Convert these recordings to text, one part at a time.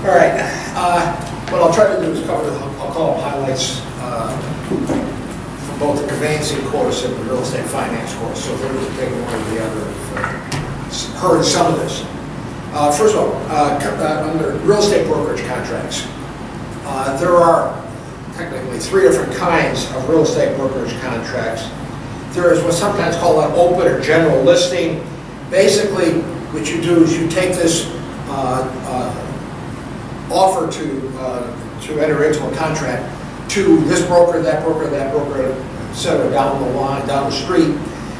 All right, what I'll try to do is cover, I'll call them highlights from both the conveyancing course and the real estate finance course. So if we're going to take one or the other, heard some of this. First of all, under real estate brokerage contracts, there are technically three different kinds of real estate brokerage contracts. There is what's sometimes called an open or general listing. Basically, what you do is you take this offer to enter into a contract to this broker, that broker, that broker, etc., down the line, down the street,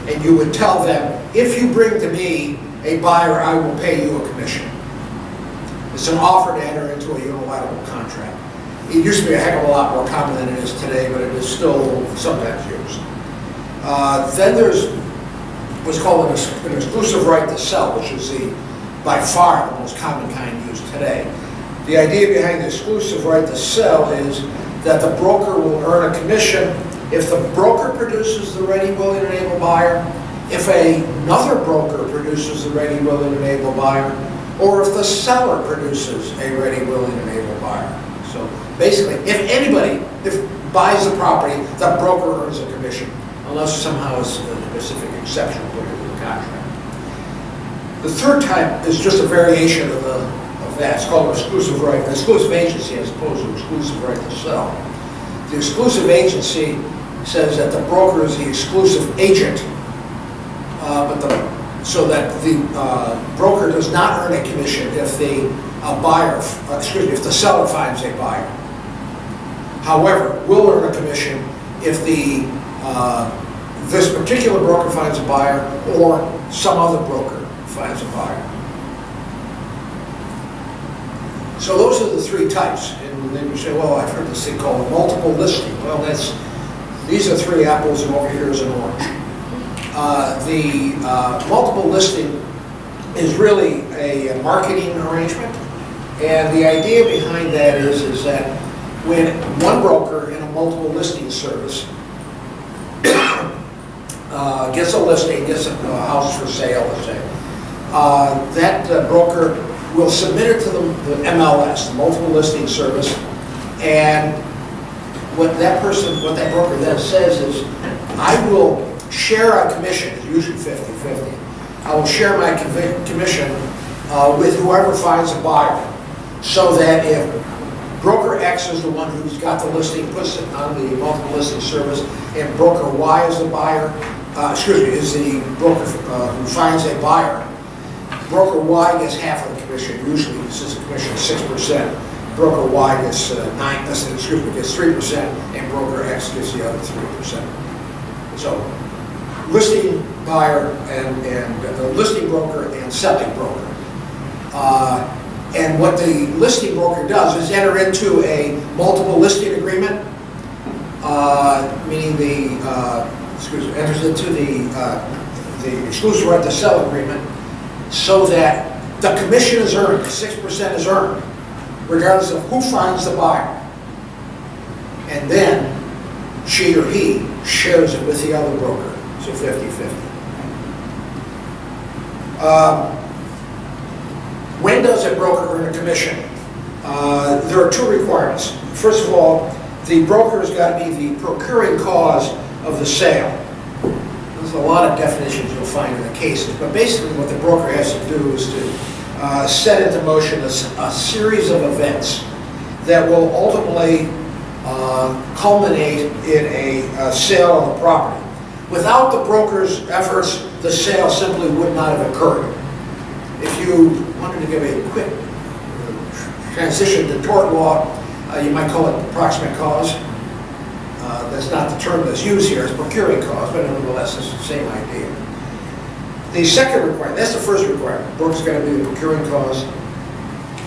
and you would tell them, if you bring to me a buyer, I will pay you a commission. It's an offer to enter into a unilateral contract. It used to be a heck of a lot more common than it is today, but it is still sometimes used. Then there's what's called an exclusive right to sell, which is by far the most common kind used today. The idea behind the exclusive right to sell is that the broker will earn a commission if the broker produces the ready, willing, and able buyer, if another broker produces the ready, willing, and able buyer, or if the seller produces a ready, willing, and able buyer. So basically, if anybody buys the property, the broker earns a commission, unless somehow it's a specific exception put into the contract. The third type is just a variation of that. It's called an exclusive right, an exclusive agency as opposed to exclusive right to sell. The exclusive agency says that the broker is the exclusive agent, so that the broker does not earn a commission if the if the seller finds a buyer. However, will earn a commission if this particular broker finds a buyer or some other broker finds a buyer. So those are the three types. And then you say, well, I've heard this thing called multiple listing. Well, these are three apples and over here is an orange. The multiple listing is really a marketing arrangement. And the idea behind that is that when one broker in a multiple listing service gets a listing, gets a house for sale, let's say, that broker will submit it to the MLS, the multiple listing service, and what that broker then says is, I will share a commission, it's usually 50-50. I will share my commission with whoever finds a buyer, so that if broker X is the one who's got the listing, puts it on the multiple listing service, and broker Y is the buyer, is the broker who finds a buyer, broker Y gets half of the commission. Usually this is a commission of 6%. Broker Y gets gets 3%, and broker X gets the other 3%. So listing buyer and the listing broker and selling broker. And what the listing broker does is enter into a multiple listing agreement, meaning enters into the exclusive right to sell agreement, so that the commission is earned, 6% is earned, regardless of who finds the buyer. And then she or he shares it with the other broker, so 50-50. When does a broker earn a commission? There are two requirements. First of all, the broker has got to be the procuring cause of the sale. There's a lot of definitions you'll find in the cases, but basically what the broker has to do is to set into motion a series of events that will ultimately culminate in a sale of the property. Without the broker's efforts, the sale simply would not have occurred. If you wanted to give a quick transition to tort law, you might call it proximate cause. That's not the term that's used here, it's procuring cause, but nevertheless, it's the same idea. The second requirement, that's the first requirement, the broker's got to be the procuring cause.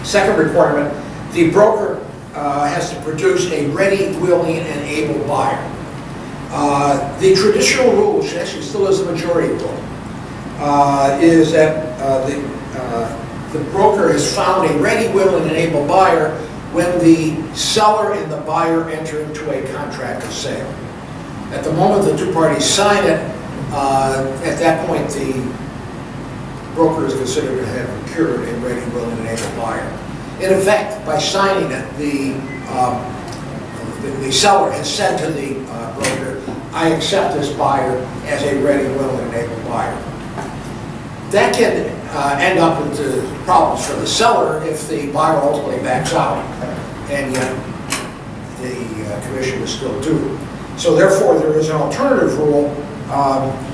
Second requirement, the broker has to produce a ready, willing, and able buyer. The traditional rule, which actually still is the majority rule, is that the broker has found a ready, willing, and able buyer when the seller and the buyer enter into a contract of sale. At the moment the two parties sign it, at that point the broker is considered to have procured a ready, willing, and able buyer. In effect, by signing it, the seller has said to the broker, I accept this buyer as a ready, willing, and able buyer. That can end up with problems for the seller if the buyer ultimately backs out and yet the commission is still due. So therefore, there is an alternative rule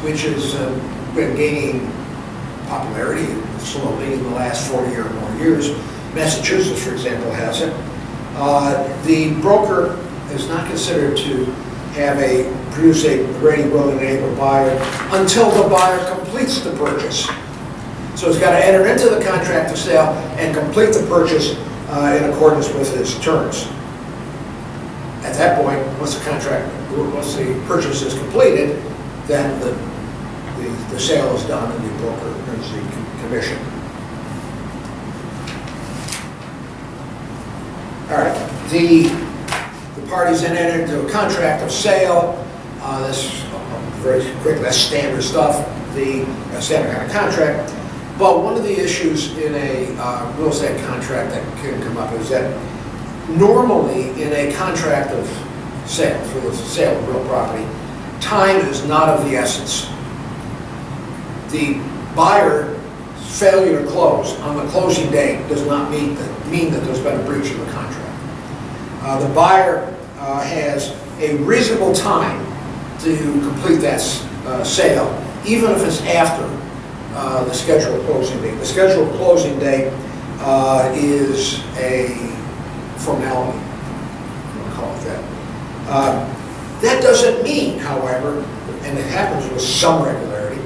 which has been gaining popularity slowly in the last 40 or more years. Massachusetts, for example, has it. The broker is not considered to have produce a ready, willing, and able buyer until the buyer completes the purchase. So it's got to enter into the contract of sale and complete the purchase in accordance with its terms. At that point, once the purchase is completed, then the sale is done and the broker earns the commission. All right, the parties then enter into a contract of sale. This very quick, that's standard stuff, the standard kind of contract. But one of the issues in a real estate contract that can come up is that normally in a contract of sale, for the sale of real property, time is not of the essence. The buyer's failure to close on the closing date does not mean that there's been a breach of the contract. The buyer has a reasonable time to complete that sale, even if it's after the scheduled closing date. The scheduled closing date is a formality, if you want to call it that. That doesn't mean, however, and it happens with some regularity,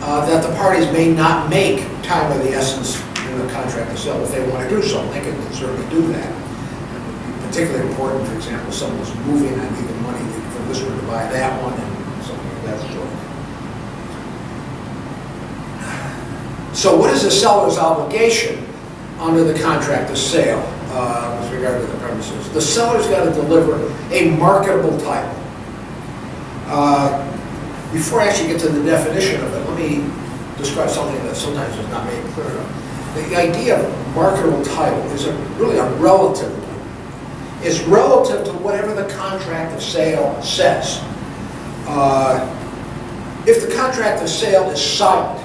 that the parties may not make time of the essence in the contract of sale if they want to do so. They can certainly do that. Particularly important, for example, someone's moving and needing money from this one to buy that one and something of that sort. So what is the seller's obligation under the contract of sale with regard to the premises? The seller's got to deliver a marketable title. Before I actually get to the definition of it, let me describe something that sometimes is not made clear enough. The idea of marketable title is really a relative one. It's relative to whatever the contract of sale says. If the contract of sale is silent,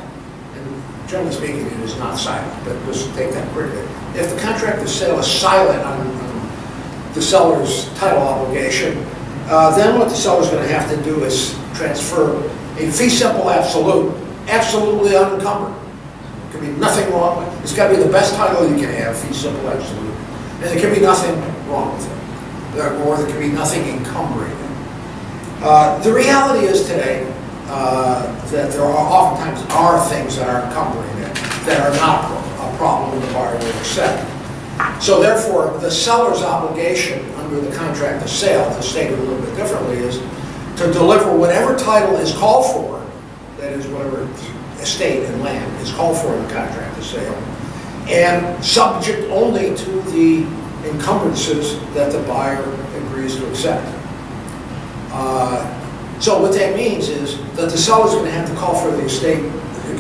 and generally speaking it is not silent, but let's take that quickly. If the contract of sale is silent on the seller's title obligation, then what the seller's going to have to do is transfer a fee simple absolute, absolutely unencumbered. There can be nothing wrong with it. It's got to be the best title you can have, fee simple absolute. And there can be nothing wrong with it, or there can be nothing encumbering it. The reality is today that there oftentimes are things that are encumbering it that are not a problem the buyer will accept. So therefore, the seller's obligation under the contract of sale, to state it a little bit differently, is to deliver whatever title is called for, that is whatever estate and land is called for in the contract of sale, and subject only to the encumbrances that the buyer agrees to accept. So what that means is that the seller's going to have to call for the estate,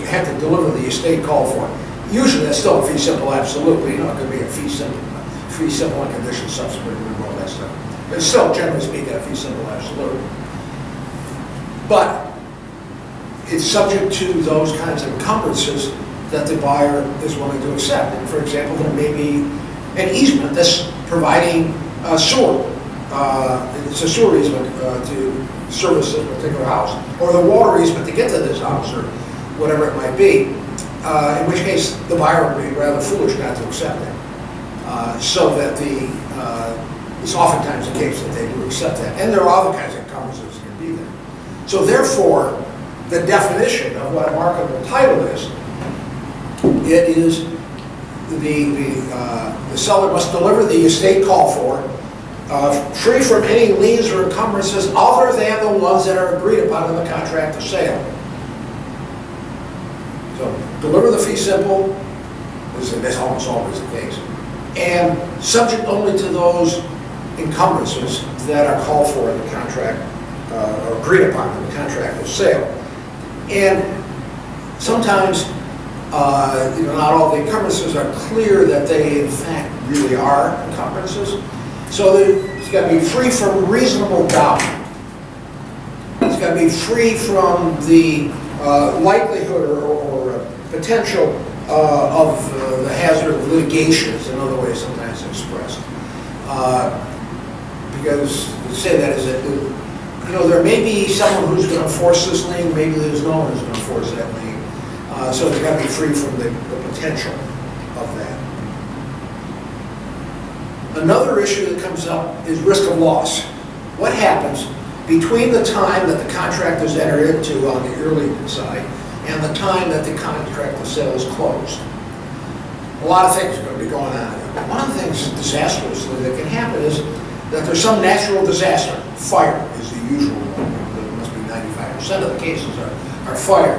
have to deliver the estate called for. Usually that's still a fee simple absolute, you know, it could be a fee simple and condition subsequent and all that stuff. But it's still, generally speaking, a fee simple absolute. But it's subject to those kinds of encumbrances that the buyer is willing to accept. And for example, there may be an easement that's providing sewer. It's a sewer easement to service this particular house, or the water easement to get to this house, or whatever it might be. In which case, the buyer would be rather foolish not to accept it. So that it's oftentimes the case that they do accept that. And there are other kinds of encumbrances that can be there. So therefore, the definition of what a marketable title is, it is the seller must deliver the estate called for, free from any liens or encumbrances other than the ones that are agreed upon in the contract of sale. So deliver the fee simple, that's almost always the case, and subject only to those encumbrances that are called for in the contract, or agreed upon in the contract of sale. And sometimes Not all the encumbrances are clear that they in fact really are encumbrances. So it's got to be free from reasonable doubt. It's got to be free from the likelihood or potential of the hazard of litigation, is another way sometimes expressed. Because to say that is that, there may be someone who's going to enforce this lien, maybe there's no one who's going to enforce that lien. So they've got to be free from the potential of that. Another issue that comes up is risk of loss. What happens between the time that the contract is entered into on the early side and the time that the contract of sale is closed? A lot of things are going to be going on. One of the things disastrously that can happen is that there's some natural disaster. Fire is the usual one. It must be 95% of the cases are fire.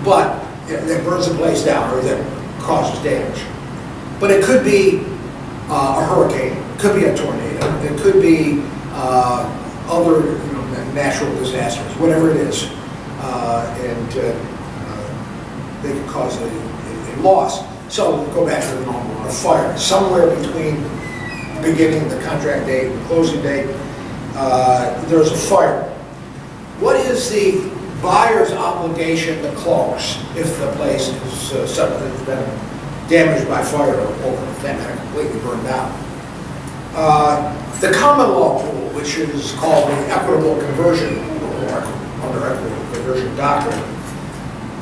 But that burns the place down or that causes damage. But it could be a hurricane, it could be a tornado, it could be other natural disasters, whatever it is. And they can cause a loss. So go back to the normal one, a fire. Somewhere between the beginning of the contract date and the closing date, there's a fire. What is the buyer's obligation to close if the place is has been damaged by fire or completely burned out? The common law rule, which is called the equitable conversion or under equitable conversion doctrine,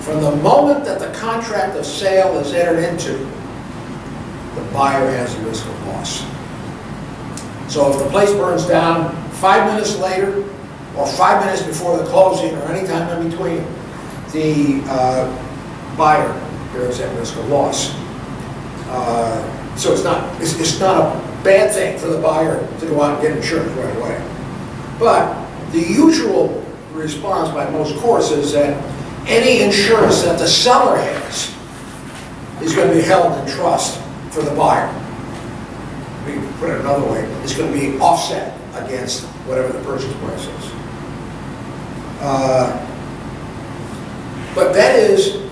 from the moment that the contract of sale is entered into, the buyer has a risk of loss. So if the place burns down 5 minutes later, or 5 minutes before the closing, or any time in between, the buyer bears that risk of loss. So it's not a bad thing for the buyer to go out and get insurance right away. But the usual response by most courts is that any insurance that the seller has is going to be held in trust for the buyer. We can put it another way, it's going to be offset against whatever the purchase price is. But that is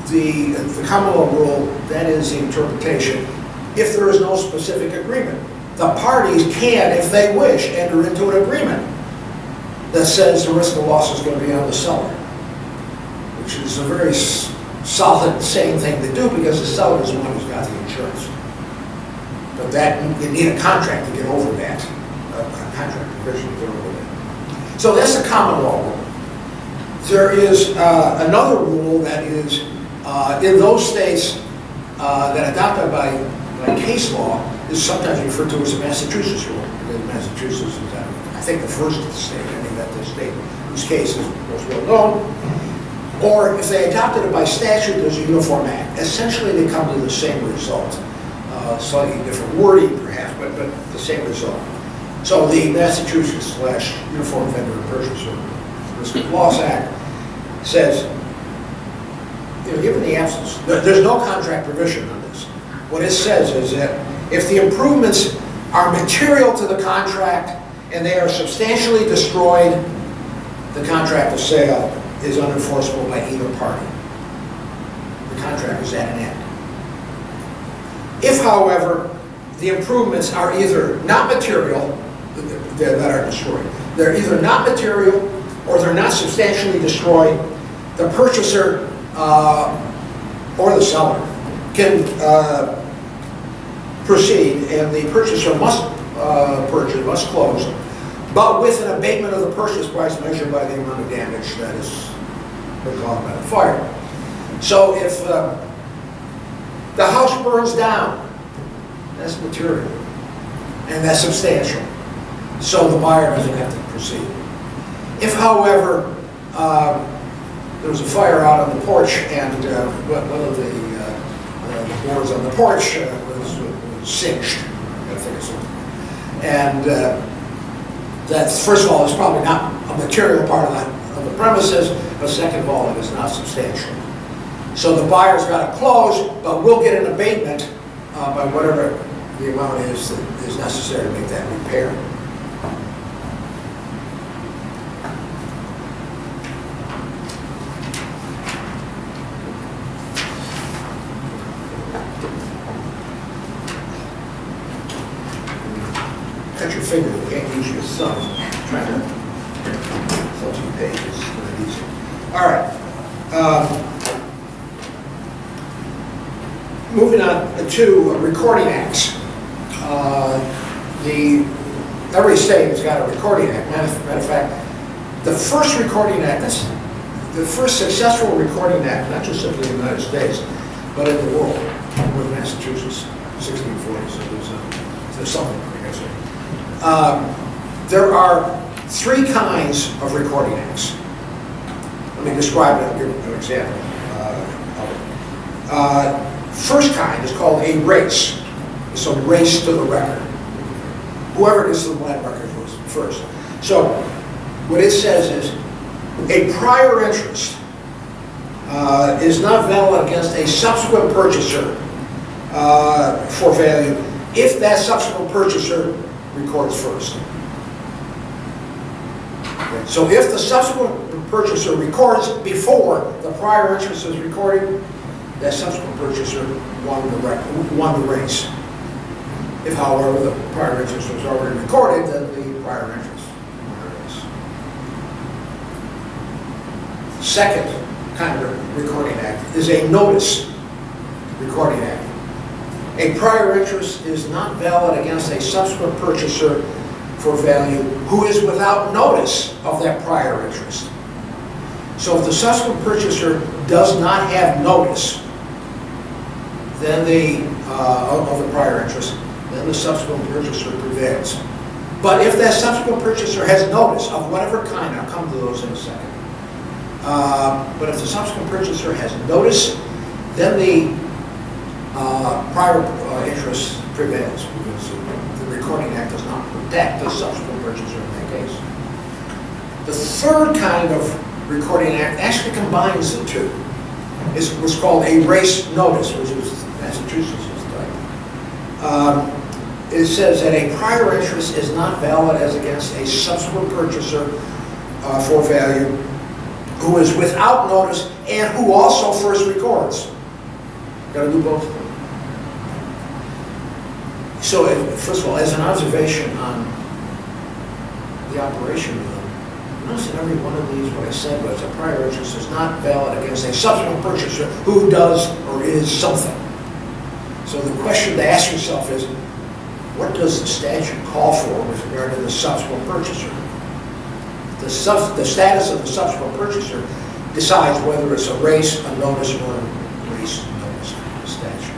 the common law rule, that is the interpretation. If there is no specific agreement, the parties can, if they wish, enter into an agreement that says the risk of loss is going to be on the seller, which is a very solid, sane thing to do because the seller is the one who's got the insurance. But that, you need a contract to get over that, a contract provision to get over that. So that's the common law rule. There is another rule that is in those states that adopted by case law is sometimes referred to as the Massachusetts rule. Because Massachusetts is, I think, the first state, the state whose case is most well known. Or if they adopted it by statute, there's a uniform act. Essentially, they come to the same result. Slightly different wording, perhaps, but the same result. So the Massachusetts / Uniform Vendor and Purchaser Risk of Loss Act says, given the absence, there's no contract provision on this. What it says is that if the improvements are material to the contract and they are substantially destroyed, the contract of sale is unenforceable by either party. The contract is at an end. If, however, the improvements are either not material, that are destroyed, they're either not material or they're not substantially destroyed, the purchaser or the seller can proceed, and the purchaser must close, but with an abatement of the purchase price measured by the amount of damage that has been caused by the fire. So if the house burns down, that's material, and that's substantial, so the buyer doesn't have to proceed. If, however, there was a fire out on the porch, and one of the boards on the porch was singed, I think it's something. And that's, first of all, it's probably not a material part of the premises, but second of all, it is not substantial. So the buyer's got to close, but we'll get an abatement by whatever the amount is that is necessary to make that repair. cut your finger, you can't use your thumb. Try to fill 2 pages, it's not easy. All right. Moving on to recording acts. Every state has got a recording act. Matter of fact, the first recording act, the first successful recording act, not just simply in the United States, but in the world, with Massachusetts, 1640, so there's something, I guess. There are 3 kinds of recording acts. Let me describe it, give an example of it. First kind is called a race. It's a race to the record. Whoever gets the land record was first. So what it says is a prior interest is not valid against a subsequent purchaser for value if that subsequent purchaser records first. Okay. So if the subsequent purchaser records before the prior interest is recorded, that subsequent purchaser won the race. If, however, the prior interest was already recorded, then the prior interest won the race. Second kind of recording act is a notice recording act. A prior interest is not valid against a subsequent purchaser for value who is without notice of that prior interest. So if the subsequent purchaser does not have notice then of the prior interest, then the subsequent purchaser prevails. But if that subsequent purchaser has notice of whatever kind, I'll come to those in a second. But if the subsequent purchaser has notice, then the prior interest prevails because the recording act does not protect the subsequent purchaser in that case. The third kind of recording act actually combines the two. It's what's called a race notice, which is Massachusetts' type. It says that a prior interest is not valid as against a subsequent purchaser for value who is without notice and who also first records. Got to do both of them. So, first of all, as an observation on the operation of them, notice in every one of these, what I said was a prior interest is not valid against a subsequent purchaser who does or is something. So the question to ask yourself is, what does the statute call for with regard to the subsequent purchaser? The status of the subsequent purchaser decides whether it's a race, a notice, or a race notice statute.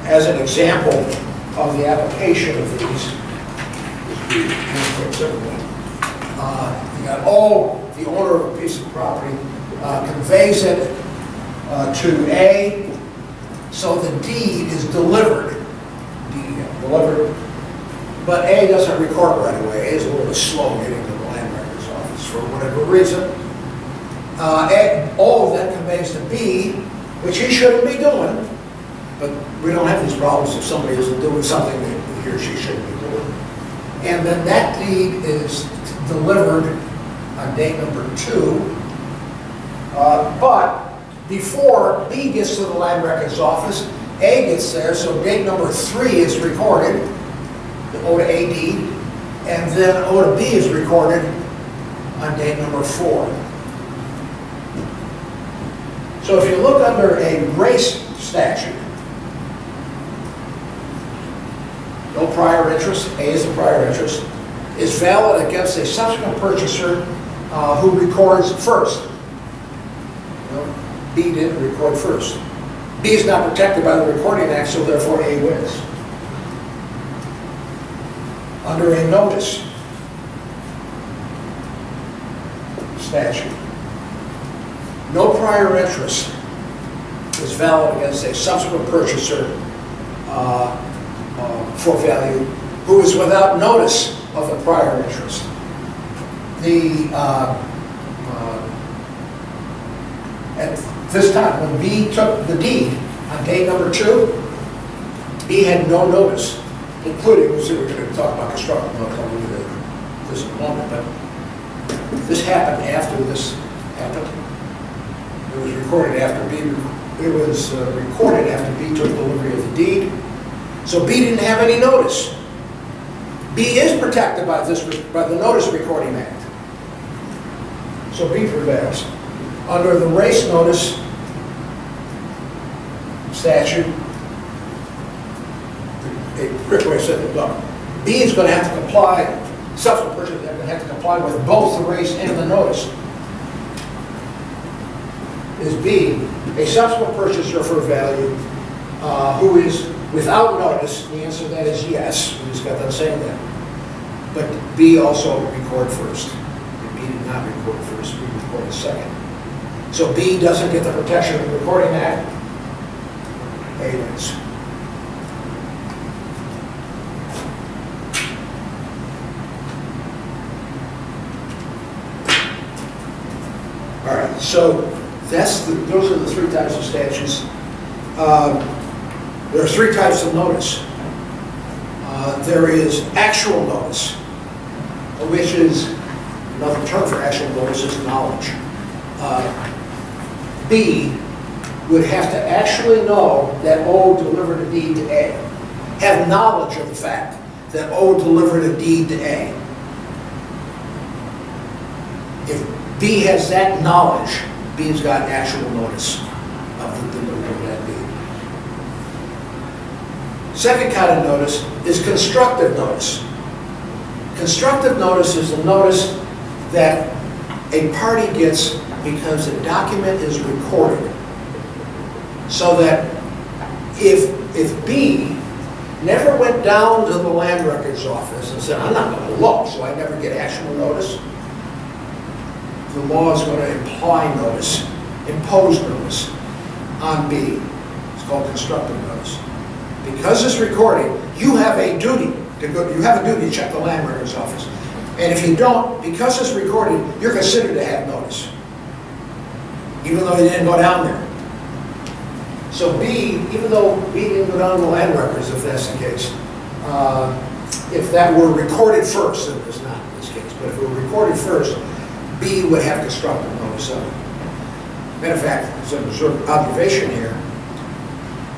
As an example of the application of these, you got the owner of a piece of property conveys it to A, so the deed is delivered. But A doesn't record right away. A is a little bit slow getting to the land records office for whatever reason. All of that conveys to B, which he shouldn't be doing, but we don't have these problems if somebody isn't doing something that he or she shouldn't be doing. And then that deed is delivered on date number 2, but before B gets to the land records office, A gets there, so date number 3 is recorded, the O to A deed, and then O to B is recorded on date number 4. So if you look under a race statute, no prior interest, A is the prior interest, is valid against a subsequent purchaser who records first. B didn't record first. B is not protected by the Recording Act, so therefore A wins. Under a notice statute, no prior interest is valid against a subsequent purchaser for value who is without notice of the prior interest. At this time, when B took the deed on date number 2, B had no notice, including, we're going to talk about construction, I'll come into this in a moment, but this happened after this happened. It was recorded after B took delivery of the deed. So B didn't have any notice. B is protected by the Notice Recording Act. So B prevails. Under the race notice statute, a quick way of saying it, look, B is going to have to comply, subsequent purchasers are going to have to comply with both the race and the notice. Is B a subsequent purchaser for value who is without notice? The answer to that is yes. We just got done saying that. But B also record first. If B did not record first, B recorded second. So B doesn't get the protection of the Recording Act. A wins. All right, so those are the three types of statutes. There are three types of notice. There is actual notice, which is another term for actual notice is knowledge. B would have to actually know that O delivered a deed to A, have knowledge of the fact that O delivered a deed to A. If B has that knowledge, B's got actual notice of the delivery of that deed. Second kind of notice is constructive notice. Constructive notice is the notice that a party gets because the document is recorded. So that if B never went down to the land records office and said, I'm not going to look, so I never get actual notice, the law is going to impose notice on B. It's called constructive notice. Because it's recorded, you have a duty to check the land records office. And if you don't, because it's recorded, you're considered to have notice, even though you didn't go down there. So B, even though B didn't go down to the land records, if that's the case, if that were recorded first, and it's not in this case, but if it were recorded first, B would have constructive notice of it. Matter of fact, there's a sort of observation here.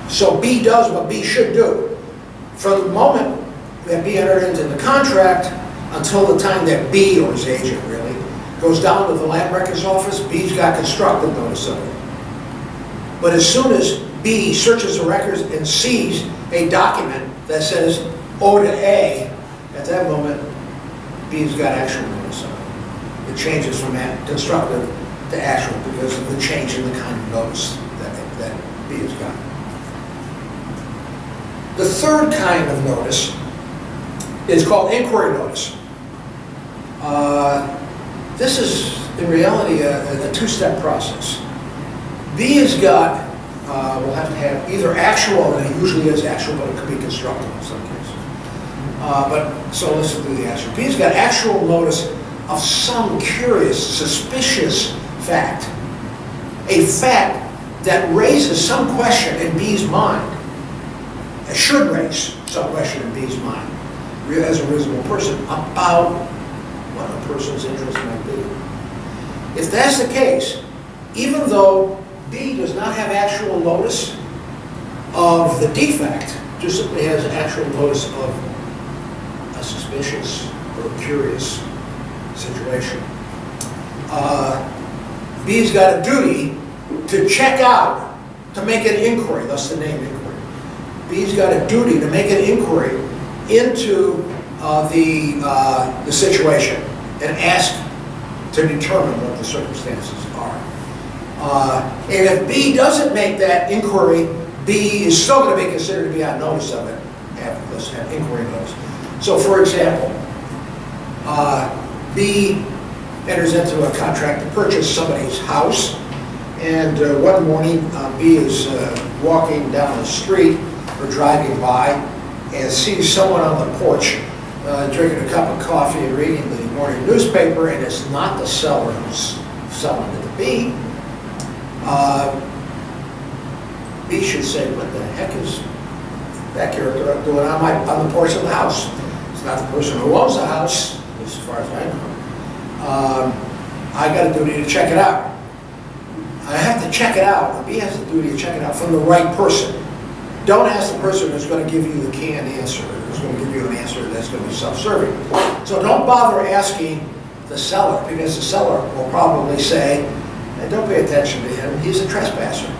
So B does what B should do. From the moment that B entered into the contract until the time that B, or his agent really, goes down to the land records office, B's got constructive notice of it. But as soon as B searches the records and sees a document that says O to A, at that moment, B's got actual notice of it. It changes from constructive to actual because of the change in the kind of notice that B has got. The third kind of notice is called inquiry notice. This is, in reality, a two-step process. B has got, will have to have either actual, and it usually is actual, but it could be constructive in some cases. So let's do the actual. B's got actual notice of some curious, suspicious fact. A fact that raises some question in B's mind. It should raise some question in B's mind, as a reasonable person, about what a person's interest might be. If that's the case, even though B does not have actual notice of the defect, just simply has actual notice of a suspicious or curious situation, B's got a duty to check out, to make an inquiry, thus the name inquiry. B's got a duty to make an inquiry into the situation and ask to determine what the circumstances are. And if B doesn't make that inquiry, B is still going to be considered to be on notice of it after this inquiry notice. So for example, B enters into a contract to purchase somebody's house, and one morning B is walking down the street or driving by and sees someone on the porch drinking a cup of coffee and reading the morning newspaper, and it's not the seller who's selling it to B. B should say, what the heck is that character doing on the porch of the house? It's not the person who owns the house, as far as I know. I got a duty to check it out. I have to check it out. B has the duty to check it out from the right person. Don't ask the person who's going to give you the canned answer, who's going to give you an answer that's going to be self-serving. So don't bother asking the seller, because the seller will probably say, and don't pay attention to him, he's a trespasser.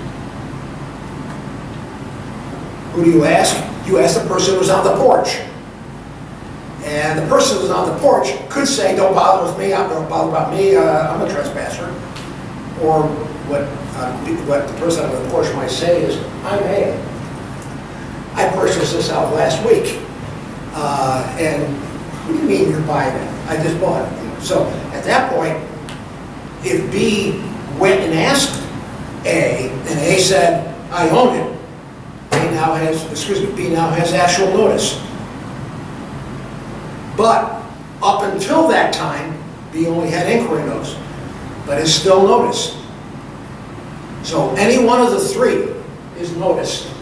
Who do you ask? You ask the person who's on the porch. And the person who's on the porch could say, don't bother with me, don't bother about me, I'm a trespasser. Or what the person on the porch might say is, hey, I purchased this out last week. And what do you mean you're buying it? I just bought it. So at that point, if B went and asked A, and A said, I own it, B now has actual notice. But up until that time, B only had inquiry notice, but it's still notice. So any one of the three is noticed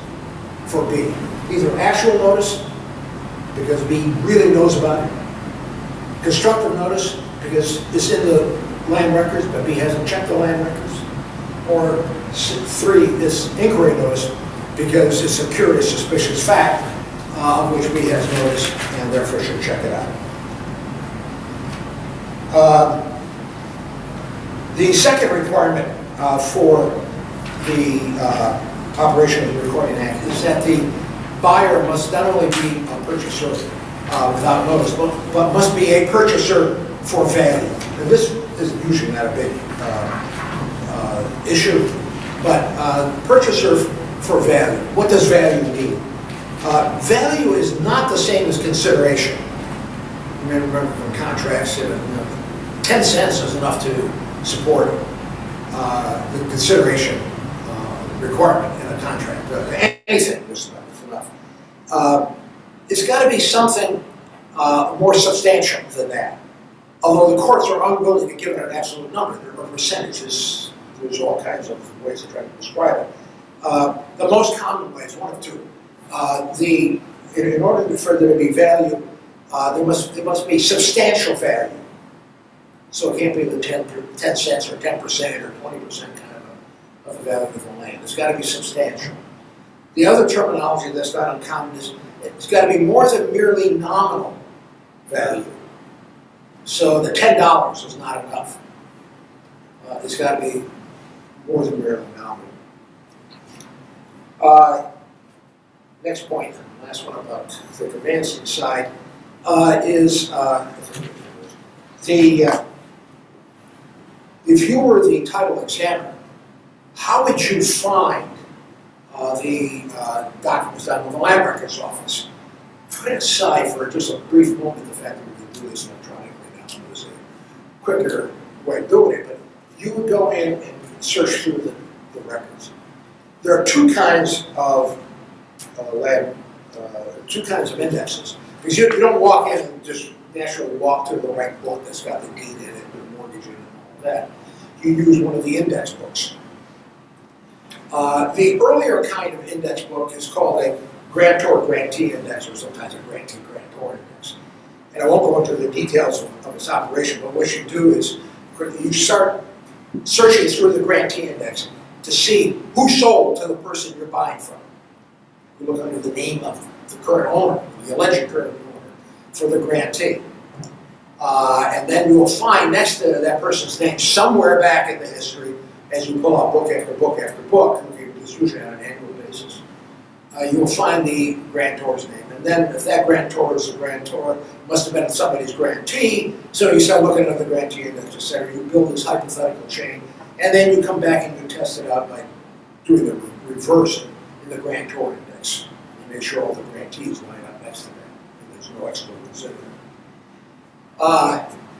for B. Either actual notice, because B really knows about it, constructive notice, because it's in the land records, but B hasn't checked the land records, or three is inquiry notice, because it's a curious, suspicious fact of which B has notice and therefore should check it out. The second requirement for the operation of the Recording Act is that the buyer must not only be a purchaser without notice, but must be a purchaser for value. And this is usually not a big issue, but purchaser for value. What does value mean? Value is not the same as consideration. You may remember from contracts, 10 cents is enough to support the consideration requirement in a contract. Anything is enough. It's got to be something more substantial than that. Although the courts are unwilling to give it an absolute number, there are percentages, there's all kinds of ways to try to describe it. The most common way is one of two. In order for there to be value, there must be substantial value. So it can't be the 10 cents or 10% or 20% kind of the value of the land. It's got to be substantial. The other terminology that's not uncommon is it's got to be more than merely nominal value. So the $10 is not enough. It's got to be more than merely nominal. Next point, the last one about the conveyancing side, is if you were the title examiner, how would you find the documents done with the Land Records Office? Put aside for just a brief moment the fact that we can do this electronically now. There's a quicker way of doing it, but you would go in and search through the records. There are two kinds of two kinds of indexes. Because you don't walk in and just naturally walk to the right book that's got the deed in it, the mortgage in it, and all that. You use one of the index books. The earlier kind of index book is called a grantor-grantee index, or sometimes a grantee-grantor index. And I won't go into the details of its operation, but what you do is you start searching through the grantee index to see who sold to the person you're buying from. You look under the name of the current owner, the alleged current owner, for the grantee. And then you will find next to that person's name, somewhere back in the history, as you pull out book after book after book, and it's usually on an annual basis, you will find the grantor's name. And then if that grantor is a grantor, must have been somebody's grantee, so you start looking at the grantee index, etc. You build this hypothetical chain, and then you come back and you test it out by doing the reverse in the grantor index. You make sure all the grantees line up next to that, and there's no exclusions.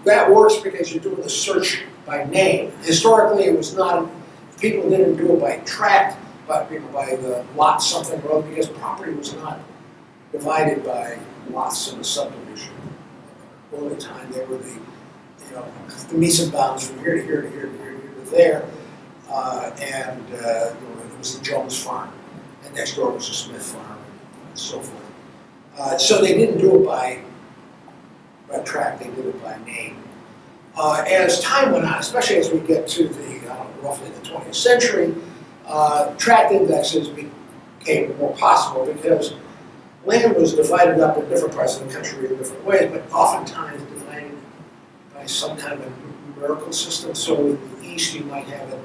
That works because you're doing the search by name. Historically, it was not, people didn't do it by tract, but by the lot something or other, because property was not divided by lots in a subdivision. All the time, they were the meets and bounds from here to here to here to here to there, and it was the Jones farm, and next door was the Smith farm, and so forth. So they didn't do it by tract, they did it by name. As time went on, especially as we get to roughly the 20th century, tract indexes became more possible because land was divided up in different parts of the country in different ways, but oftentimes divided by some kind of a numerical system. So in the east, you might have it,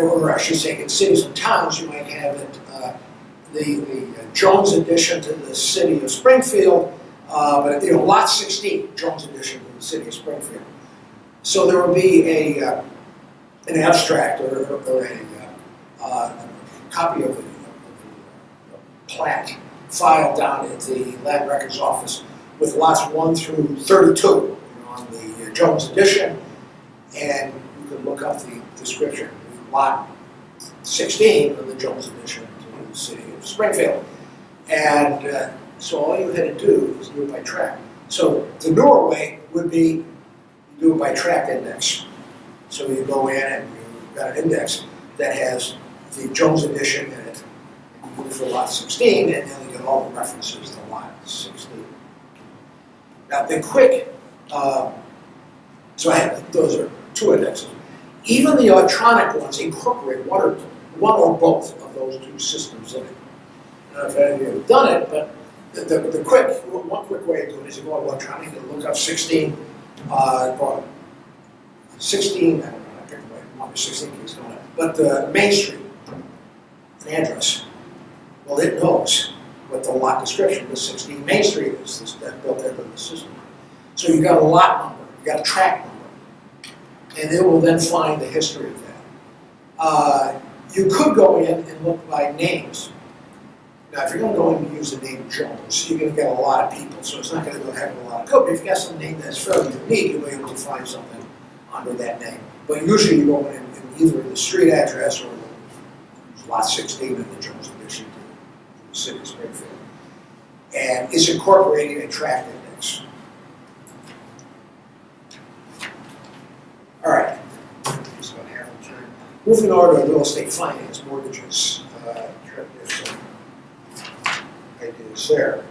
or I should say, in cities and towns, you might have it, the Jones addition to the city of Springfield, but lot 16, Jones addition to the city of Springfield. So there would be an abstract or a copy of the plat filed down at the Land Records Office with lots 1 through 32 on the Jones edition, and you can look up the description. Lot 16 of the Jones edition to the city of Springfield. And so all you had to do is do it by tract. So the newer way would be you do it by tract index. So you go in and you've got an index that has the Jones edition in it. And you do it for lot 16, and then you get all the references to lot 16. Now the quick, so I have, those are 2 indexes. Even the electronic ones incorporate one or both of those 2 systems in it. I don't know if any of you have done it, but one quick way to do it is you go electronic and look up 16, or 16, I don't know, I picked the 16 keeps going up, but the Main Street, an address, well, it knows what the lot description of the 16 Main Street is. That's built into the system. So you got a lot number, you got a tract number, and it will then find the history of that. You could go in and look by names. Now, if you're going to go in and use the name Jones, you're going to get a lot of people, so it's not going to go having a lot of code. But if you got some name that's fairly unique, you'll be able to find something under that name. But usually you go in either the street address or lot 16 in the Jones edition to the city of Springfield. And it's incorporating a tract index. All right. Just about half the time. Moving on to real estate finance, mortgages. There's some ideas there.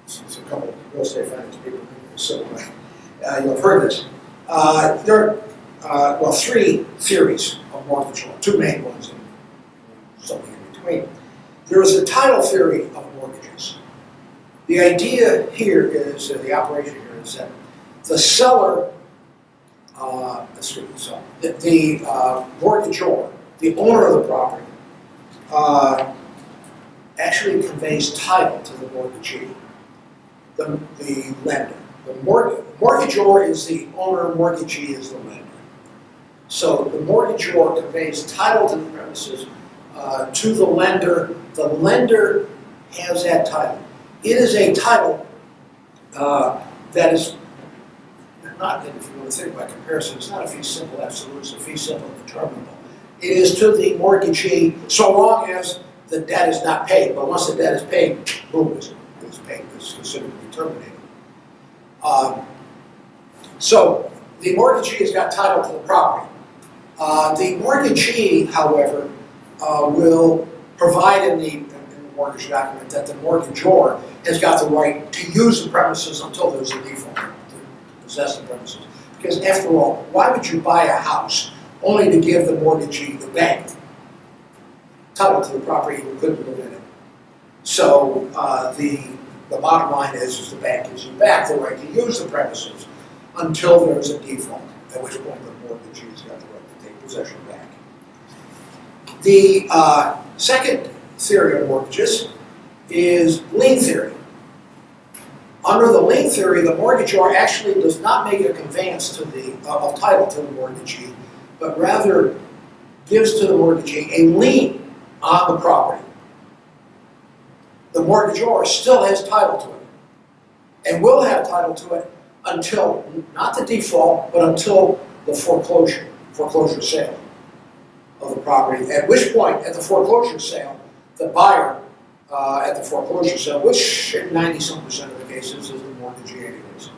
Since a couple of real estate finance people, so you'll have heard this. There are 3 theories of mortgage law, 2 main ones and something in between. There is a title theory of mortgages. The idea here is, the operation here is that the seller, the mortgagor, the owner of the property, actually conveys title to the mortgagee, the lender. The mortgagor is the owner, mortgagee is the lender. So the mortgagor conveys title to the premises to the lender. The lender has that title. It is a title that is not, if you want to think by comparison, it's not a fee simple absolute, it's a fee simple determinable. It is to the mortgagee so long as the debt is not paid. But once the debt is paid, boom, it's paid. It's considered to be terminated. So the mortgagee has got title to the property. The mortgagee, however, will provide in the mortgage document that the mortgagor has got the right to use the premises until there's a default, to possess the premises. Because after all, why would you buy a house only to give the mortgagee, the bank, title to the property who couldn't live in it? So the bottom line is the bank gives you back the right to use the premises until there's a default, at which point the mortgagee's got the right to take possession back. The second theory of mortgages is lien theory. Under the lien theory, the mortgagor actually does not make a conveyance to of title to the mortgagee, but rather gives to the mortgagee a lien on the property. The mortgagor still has title to it, and will have title to it until, not the default, but until the foreclosure sale of the property, at which point, at the foreclosure sale, the buyer at the foreclosure sale, which in 90-some% of the cases is the mortgagee anyways,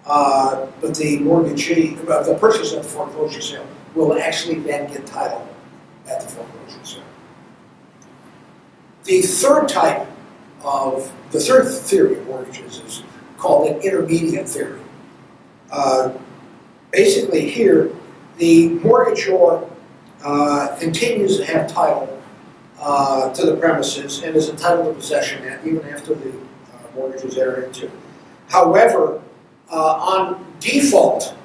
but the mortgagee, the purchaser at the foreclosure sale will actually then get title at the foreclosure sale. The third theory of mortgages is called an intermediate theory. Basically here, the mortgagor continues to have title to the premises and is entitled to possession even after the mortgage is entered into. However, on default,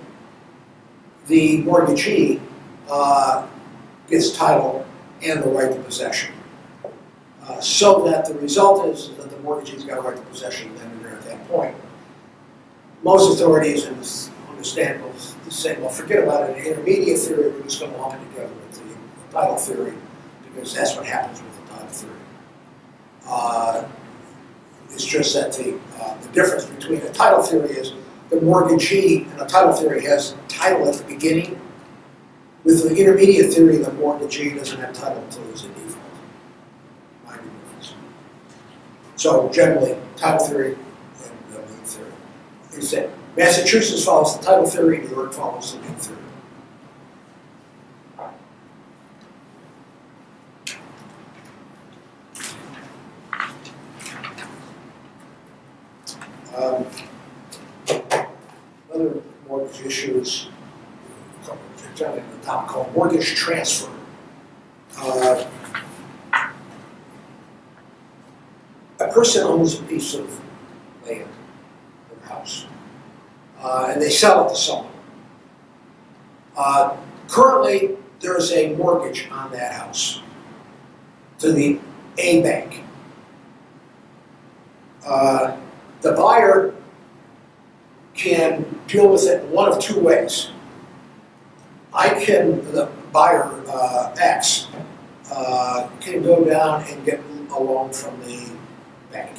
the mortgagee gets title and the right to possession. So that the result is that the mortgagee's got a right to possession then and there at that point. Most authorities, and it's understandable, say, well, forget about it. In intermediate theory, we're just going to lump it together with the title theory, because that's what happens with the title theory. It's just that the difference between a title theory is the mortgagee in a title theory has title at the beginning. With the intermediate theory, the mortgagee doesn't have title until there's a default. Minor difference. So generally, title theory and lien theory. Like I said, Massachusetts follows the title theory, New York follows the lien theory. Another mortgage issue is generally the top called mortgage transfer. A person owns a piece of land or house, and they sell it to someone. Currently, there is a mortgage on that house to the A bank. The buyer can deal with it one of two ways. The buyer, X, can go down and get a loan from the bank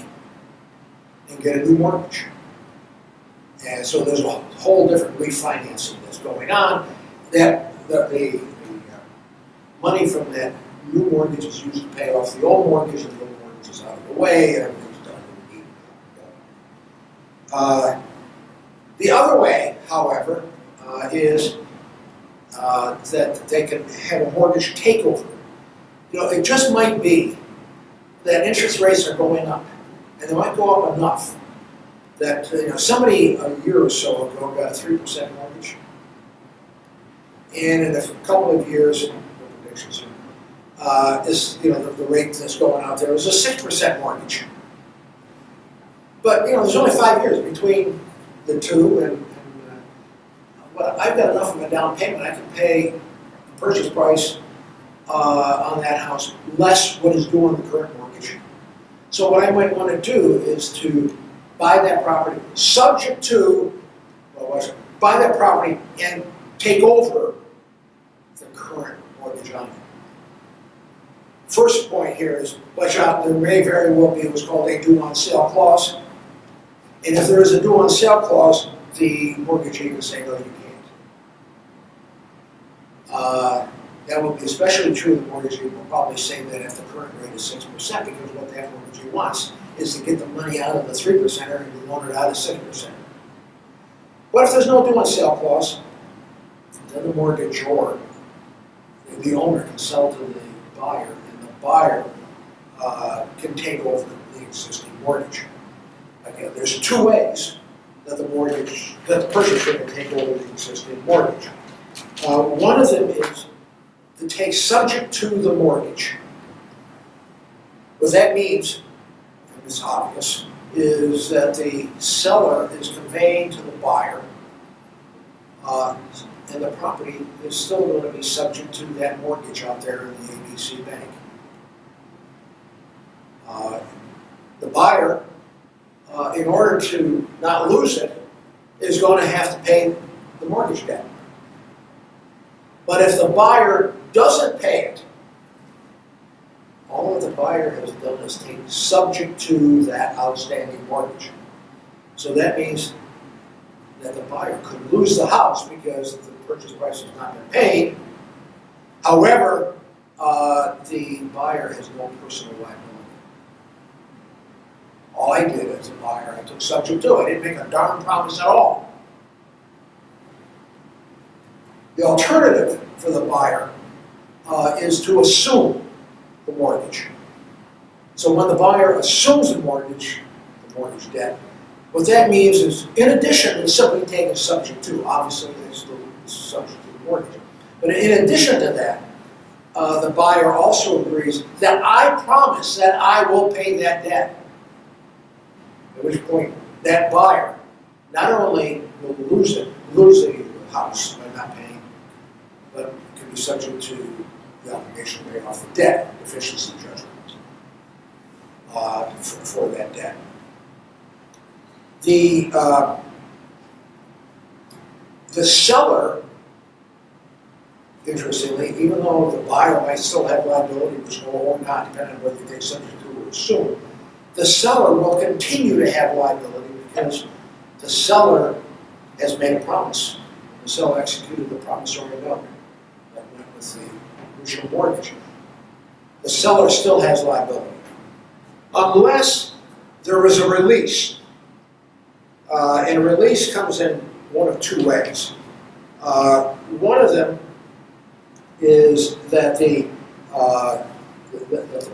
and get a new mortgage. And so there's a whole different refinancing that's going on. That the money from that new mortgage is used to pay off the old mortgage, and the old mortgage is out of the way, and everything's done. The other way, however, is that they can have a mortgage takeover. You know, it just might be that interest rates are going up, and they might go up enough that somebody a year or so ago got a 3% mortgage, and in a couple of years, no predictions here, the rate that's going out there is a 6% mortgage. But there's only 5 years between the two, and I've got enough of a down payment. I can pay the purchase price on that house less what is due on the current mortgage. So what I might want to do is to buy that property, subject to, buy that property and take over the current mortgage on it. First point here is, watch out, there may very well be what's called a due on sale clause. And if there is a due on sale clause, the mortgagee can say, no, you can't. That will be especially true. The mortgagee will probably say that if the current rate is 6%, because what that mortgagee wants is to get the money out of the 3%er and to loan it out at 6%. But if there's no due on sale clause, then the mortgagor, the owner, can sell to the buyer, and the buyer can take over the existing mortgage. Again, there's two ways that the purchaser can take over the existing mortgage. One of them is to take subject to the mortgage. What that means, and it's obvious, is that the seller is conveying to the buyer, and the property is still going to be subject to that mortgage out there in the ABC Bank. The buyer, in order to not lose it, is going to have to pay the mortgage debt. But if the buyer doesn't pay it, all that the buyer has done is take subject to that outstanding mortgage. So that means that the buyer could lose the house because the purchase price has not been paid. However, the buyer has no personal liability. All I did as a buyer, I took subject to it. I didn't make a darn promise at all. The alternative for the buyer is to assume the mortgage. So when the buyer assumes the mortgage debt, what that means is, in addition to simply taking subject to, obviously they still subject to the mortgage, but in addition to that, the buyer also agrees that I promise that I will pay that debt. At which point, that buyer not only will lose the house by not paying, but can be subject to the obligation to pay off the debt, deficiency judgment for that debt. The seller, interestingly, even though the buyer might still have liability, which or not, depending on whether they're subject to or assume, the seller will continue to have liability because the seller has made a promise. The seller executed the promissory note that went with the original mortgage. The seller still has liability. Unless there is a release. And a release comes in one of two ways. One of them is that the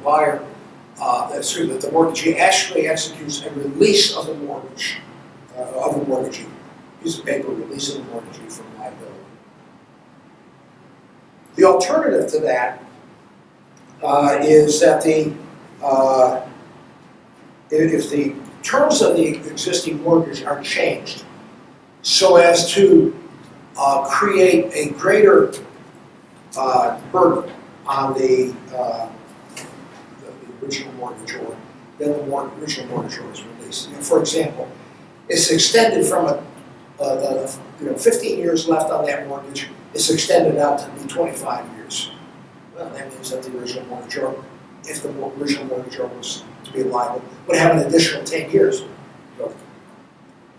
buyer, that the mortgagee actually executes a release of the mortgage, of the mortgagee. Piece of paper releasing the mortgagee from liability. The alternative to that is that if the terms of the existing mortgage are changed so as to create a greater burden on the original mortgagor than the original mortgagor is released. For example, it's extended from 15 years left on that mortgage. It's extended out to be 25 years. Well, that means that the original mortgagor, if the original mortgagor was to be liable, would have an additional 10 years. So you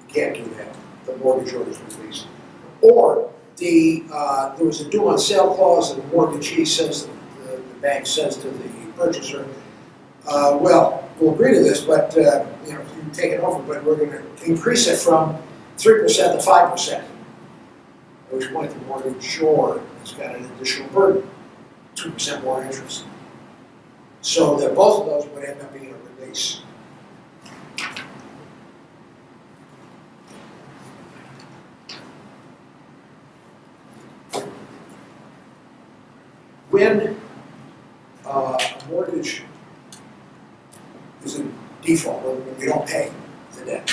can't do that. The mortgagor is released. Or there was a due on sale clause, and the mortgagee says, the bank says to the purchaser, well, we'll agree to this, but you take it over, but we're going to increase it from 3% to 5%. At which point the mortgagor has got an additional burden, 2% more interest. So that both of those would end up being a release. When a mortgage is in default, when you don't pay the debt,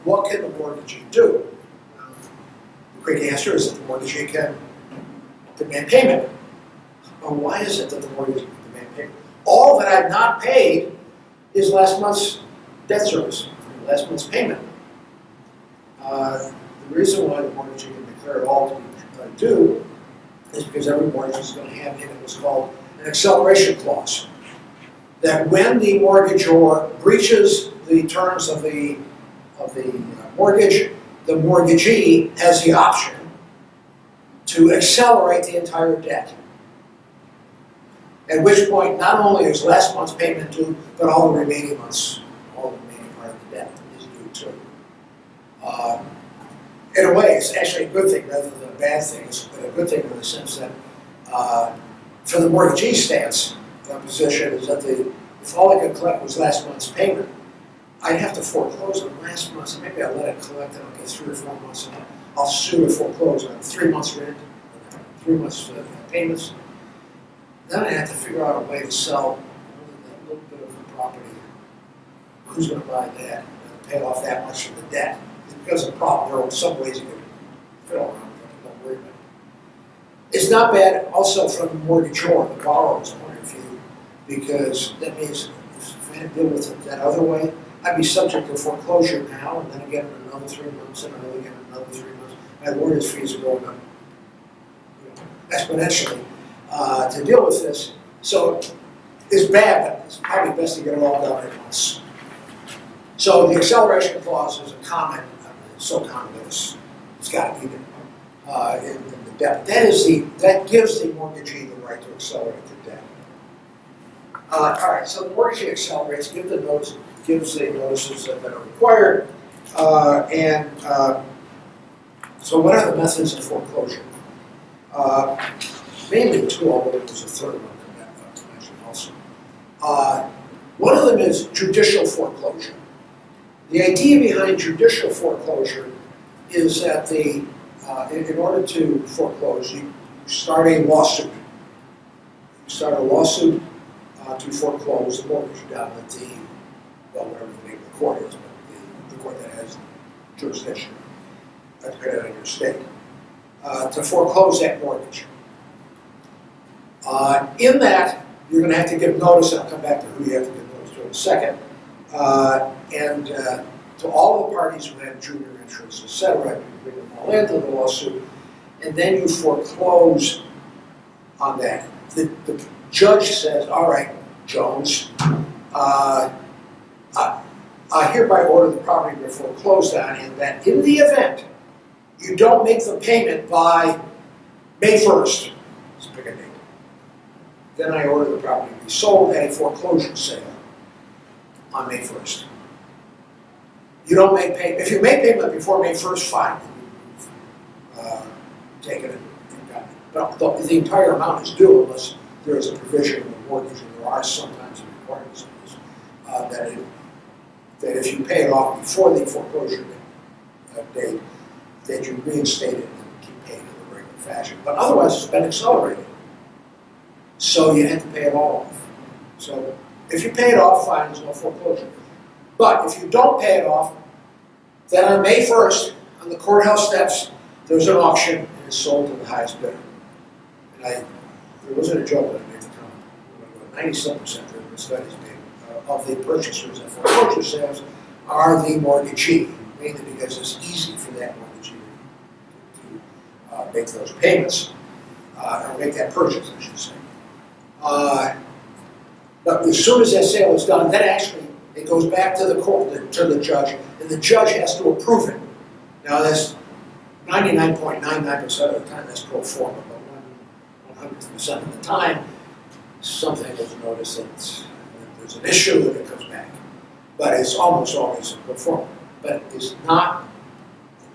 what can the mortgagee do? The quick answer is that the mortgagee can demand payment. Well, why is it that the mortgagee can demand payment? All that I've not paid is last month's debt service, last month's payment. The reason why the mortgagee can declare it all to be due is because every mortgage is going to have in it what's called an acceleration clause. That when the mortgagor breaches the terms of the mortgage, the mortgagee has the option to accelerate the entire debt. At which point, not only is last month's payment due, but all the remaining months, all the remaining part of the debt is due too. In a way, it's actually a good thing rather than a bad thing. It's a good thing in the sense that, for the mortgagee stance, the position is that if all I could collect was last month's payment, I'd have to foreclose on last month's. Maybe I'll let it collect and I'll get 3 or 4 months, and I'll sue to foreclose on 3 months rent, 3 months payments. Then I have to figure out a way to sell that little bit of the property. Who's going to buy that? And pay off that much of the debt. Because of the problem, there are some ways you can fill around it, don't worry about it. It's not bad also from the mortgagor, the borrower's point of view, because that means if I had to deal with it that other way, I'd be subject to foreclosure now, and then again in another 3 months, and then again in another 3 months. My mortgage fees are going up exponentially to deal with this. So it's bad, but it's probably best to get it all done at once. So the acceleration clause is a common, so common that it's got to be there in the debt. That gives the mortgagee the right to accelerate the debt. All right, so the mortgagee accelerates, gives the notices that are required, so what are the methods of foreclosure? Mainly 2, although there's a third one to mention also. One of them is judicial foreclosure. The idea behind judicial foreclosure is that in order to foreclose, you start a lawsuit. You start a lawsuit to foreclose the mortgage down at the, well, whatever the name of the court is, but the court that has jurisdiction, depending on your state, to foreclose that mortgage. In that, you're going to have to give notice, and I'll come back to who you have to give notice to in a second, and to all of the parties who have junior interests, etc. You bring them all into the lawsuit, and then you foreclose on that. The judge says, all right, Jones, I hereby order the property to be foreclosed on, and that in the event you don't make the payment by May 1st, let's pick a date, then I order the property to be sold at a foreclosure sale on May 1st. You don't make payment. If you make payment before May 1st, fine. Take it and got it. But the entire amount is due unless there is a provision in the mortgage, and there are sometimes requirements of this, that if you pay it off before the foreclosure date, that you reinstate it and keep paying in the regular fashion. But otherwise, it's been accelerated. So you have to pay it all off. So if you pay it off, fine, there's no foreclosure. But if you don't pay it off, then on May 1st, on the courthouse steps, there's an auction and it's sold to the highest bidder. And there wasn't a joke that I made the comment. 97% of the studies made of the purchasers at foreclosure sales are the mortgagee, mainly because it's easy for that mortgagee to make those payments, or make that purchase, I should say. But as soon as that sale is done, then actually it goes back to the court, to the judge, and the judge has to approve it. Now that's 99.99% of the time that's pro forma, but 100% of the time, something was noticed that there's an issue and it comes back. But it's almost always pro forma. But it's not,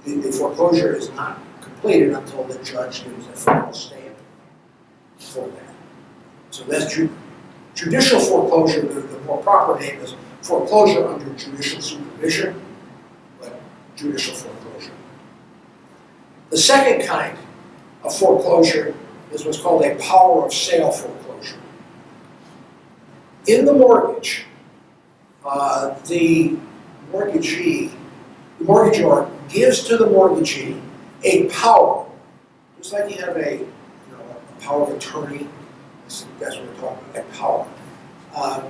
the foreclosure is not completed until the judge gives a final stamp for that. So that's judicial foreclosure. The more proper name is foreclosure under judicial supervision, but judicial foreclosure. The second kind of foreclosure is what's called a power of sale foreclosure. In the mortgage, the mortgagor gives to the mortgagee a power, just like you have a power of attorney. That's what we're talking about, power.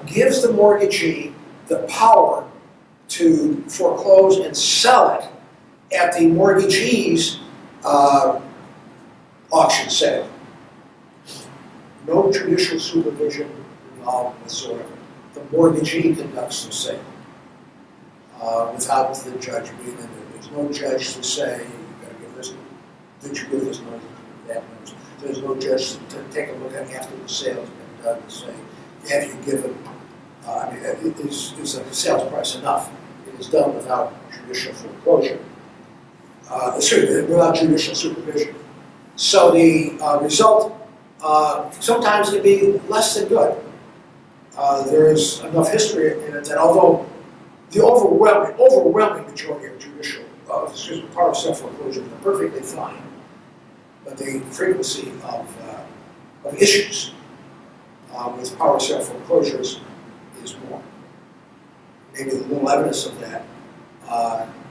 Gives the mortgagee the power to foreclose and sell it at the mortgagee's auction sale. No judicial supervision involved whatsoever. The mortgagee conducts the sale without the judge being in there. There's no judge to say, you've got to give this, did you give this notice, that notice. There's no judge to take a look at after the sale has been done and say, have you given, is the sales price enough? It is done without judicial foreclosure, without judicial supervision. So the result sometimes can be less than good. There is enough history in it that although the overwhelming majority of power of sale foreclosures are perfectly fine, but the frequency of issues with power of sale foreclosures is more. Maybe a little evidence of that.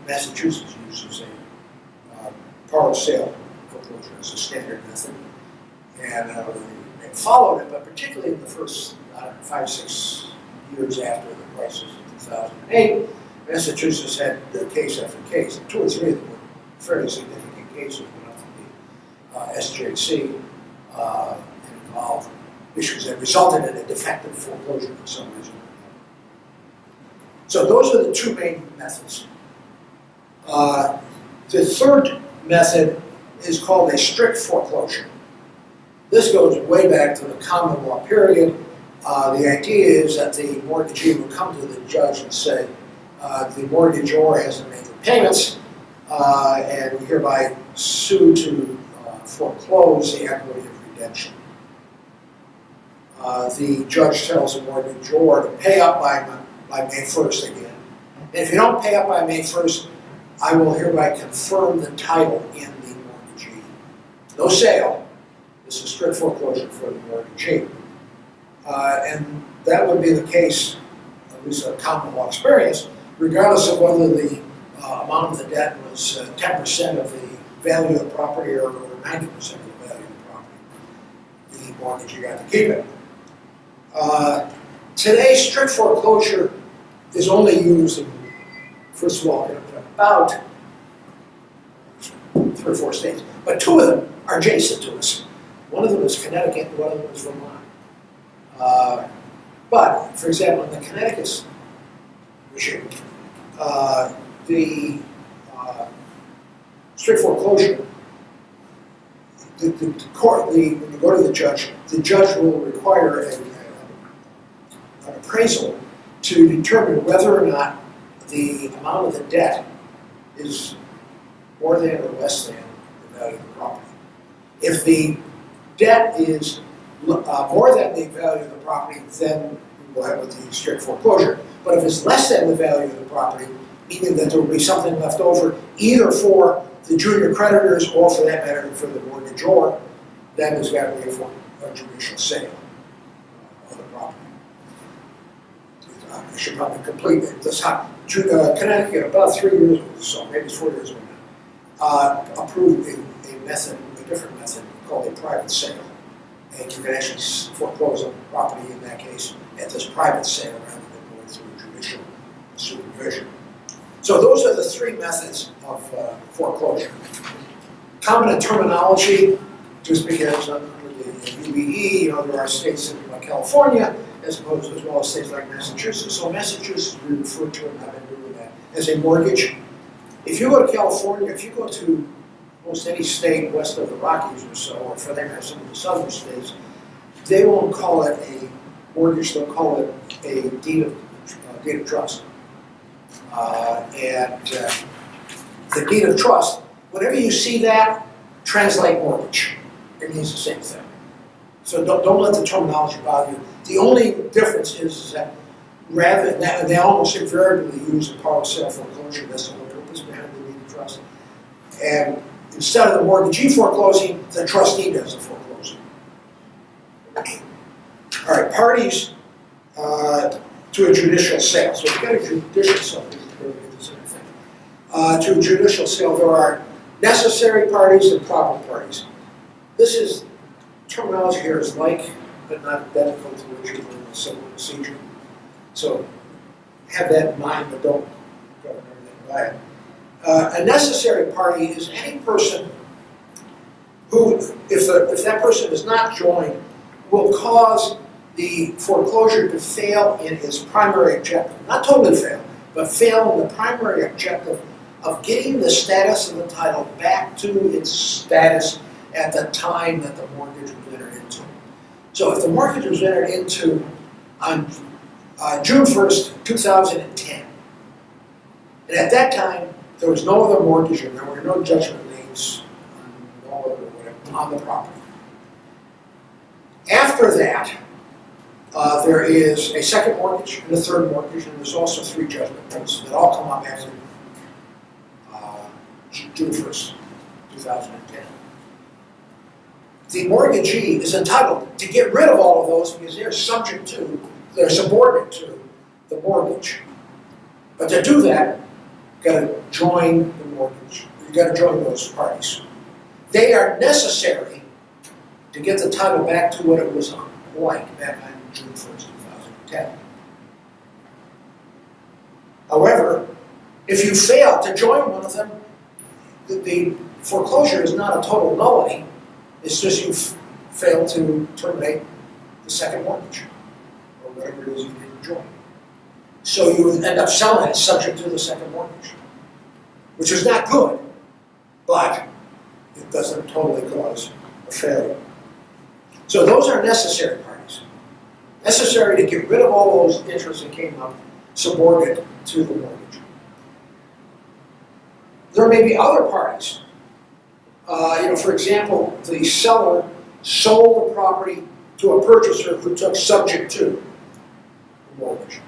Massachusetts uses a power of sale foreclosure as a standard method, and they followed it, but particularly in the first 5-6 years after the crisis in 2008, Massachusetts had case after case, and 2 or 3 of them were fairly significant cases, went up to the SJC and involved issues that resulted in a defective foreclosure for some reason. So those are the 2 main methods. The third method is called a strict foreclosure. This goes way back to the common law period. The idea is that the mortgagee would come to the judge and say, the mortgagor hasn't made the payments, and we hereby sue to foreclose the equity of redemption. The judge tells the mortgagor to pay up by May 1st again. And if you don't pay up by May 1st, I will hereby confirm the title in the mortgagee. No sale, This is strict foreclosure for the mortgagee. And that would be the case, at least a common law experience, regardless of whether the amount of the debt was 10% of the value of the property or 90% of the value of the property. The mortgagee got to keep it. Today, strict foreclosure is only used in, first of all, in about 3 or 4 states, but 2 of them are adjacent to us. One of them is Connecticut, and one of them is Vermont. But, for example, in the Connecticut regime, the strict foreclosure, the court, when you go to the judge will require an appraisal to determine whether or not the amount of the debt is more than or less than the value of the property. If the debt is more than the value of the property, then we will have with the strict foreclosure. But if it's less than the value of the property, meaning that there will be something left over either for the junior creditors or, for that matter, for the mortgagor, then there's got to be a judicial sale of the property. I should probably complete this. Connecticut, about 3 years ago, so maybe it's 4 years ago now, approved a method, a different method called a private sale. And you can actually foreclose on the property in that case at this private sale rather than going through judicial supervision. So those are the 3 methods of foreclosure. Common terminology, just because under the UBE, there are states like California, as opposed as well as states like Massachusetts. So Massachusetts, we refer to, and I've been doing that, as a mortgage. If you go to California, if you go to almost any state west of the Rockies or so, or for that matter, some of the southern states, they won't call it a mortgage, they'll call it a deed of trust. The deed of trust, whenever you see that, translate mortgage. It means the same thing. So don't let the terminology bother you. The only difference is that rather than that, they almost invariably use a power of sale foreclosure. That's the whole purpose behind the deed of trust. And instead of the mortgagee foreclosing, the trustee does the foreclosing. All right, parties to a judicial sale. So if you've got a judicial sale, to a judicial sale, there are necessary parties and proper parties. This is, terminology here is like, but not identical to what you learn in the civil procedure. So have that in mind, but don't govern everything by it. A necessary party is any person who, if that person is not joined, will cause the foreclosure to fail in its primary objective. Not totally fail, but fail in the primary objective of getting the status of the title back to its status at the time that the mortgage was entered into. So if the mortgage was entered into on June 1st, 2010, and at that time there was no other mortgage and there were no judgment liens on the property. After that, there is a second mortgage and a third mortgage, and there's also 3 judgment liens that all come up after June 1st, 2010. The mortgagee is entitled to get rid of all of those because they're subordinate to the mortgage. But to do that, you've got to join the mortgage. You've got to join those parties. They are necessary to get the title back to what it was like back on June 1st, 2010. However, if you fail to join one of them, the foreclosure is not a total nullity. It's just you failed to terminate the second mortgage, or whatever it is you didn't join. So you would end up selling it subject to the second mortgage, which is not good, but it doesn't totally cause a failure. So those are necessary parties. Necessary to get rid of all those interests that came up subordinate to the mortgage. There may be other parties. For example, the seller sold the property to a purchaser who took subject to the mortgage.